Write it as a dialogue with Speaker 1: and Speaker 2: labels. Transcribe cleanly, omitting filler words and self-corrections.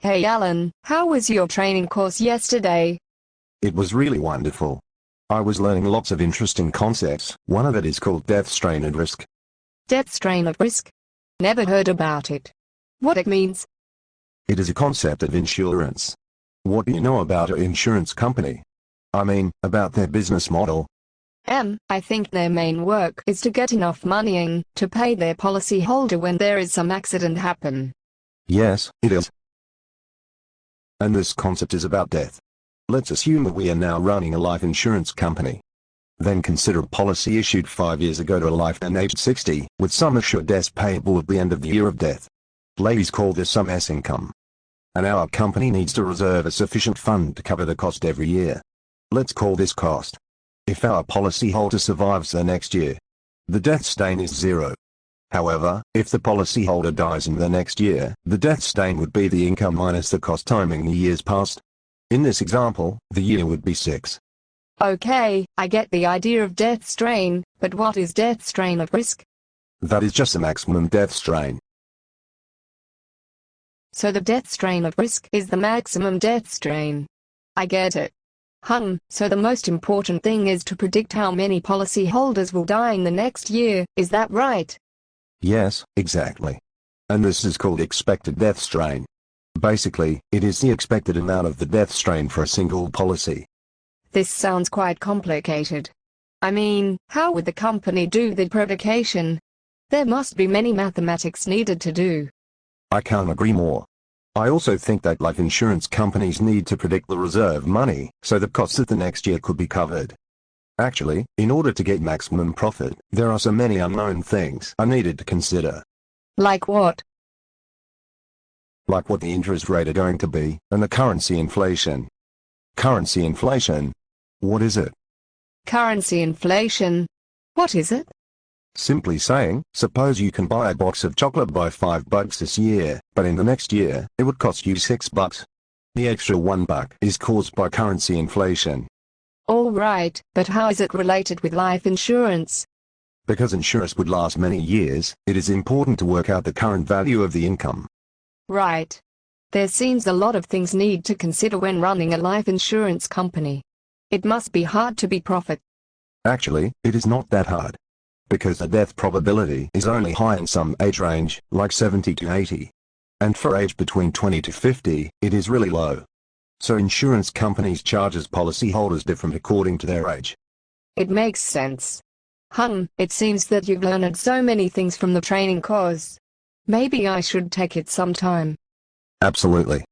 Speaker 1: Hey Alan, how was your training course yesterday?
Speaker 2: It was really wonderful. I was learning lots of interesting concepts. One of it is called death, strain and risk.
Speaker 1: Death, strain of risk? Never heard about it. What it means?
Speaker 2: It is a concept of insurance. What do you know about an insurance company? I mean, about their business model.
Speaker 1: I think their main work is to get enough money in to pay their policyholder when there is some accident happen.
Speaker 2: Yes, it is. And this concept is about death. Let's assume that we are now running a life insurance company. Then consider a policy issued 5 years ago to a lifetime aged 60, with some assured deaths payable at the end of the year of death. Ladies call this sum S income. And our company needs to reserve a sufficient fund to cover the cost every year. Let's call this cost. If our policyholder survives the next year, the death strain is 0. However, if the policyholder dies in the next year, the death strain would be the income minus the cost timing the years past. In this example, the year would be 6.
Speaker 1: Okay, I get the idea of death strain, but what is death strain of risk?
Speaker 2: That is just the maximum death strain.
Speaker 1: So the death strain of risk is the maximum death strain. I get it. So the most important thing is to predict how many policyholders will die in the next year, is that right?
Speaker 2: Yes, exactly. And this is called expected death strain. Basically, it is the expected amount of the death strain for a single policy.
Speaker 1: This sounds quite complicated. I mean, how would the company do the predication? There must be many mathematics needed to do.
Speaker 2: I can't agree more. I also think that life insurance companies need to predict the reserve money, so the costs of the next year could be covered. Actually, in order to get maximum profit, there are so many unknown things are needed to consider.
Speaker 1: Like what?
Speaker 2: Like what the interest rate are going to be, and the currency inflation. Currency inflation? What is it?
Speaker 1: Currency inflation? What is it?
Speaker 2: Simply saying, suppose you can buy a box of chocolate by $5 this year, but in the next year, it would cost you $6. The extra $1 is caused by currency inflation.
Speaker 1: All right, but how is it related with life insurance?
Speaker 2: Because insurance would last many years, it is important to work out the current value of the income.
Speaker 1: Right. There seems a lot of things need to consider when running a life insurance company. It must be hard to be profit.
Speaker 2: Actually, it is not that hard. Because the death probability is only high in some age range, like 70 to 80. And for age between 20 to 50, it is really low. So insurance companies charges policyholders different according to their age.
Speaker 1: It makes sense. It seems that you've learned so many things from the training course. Maybe I should take it sometime.
Speaker 2: Absolutely.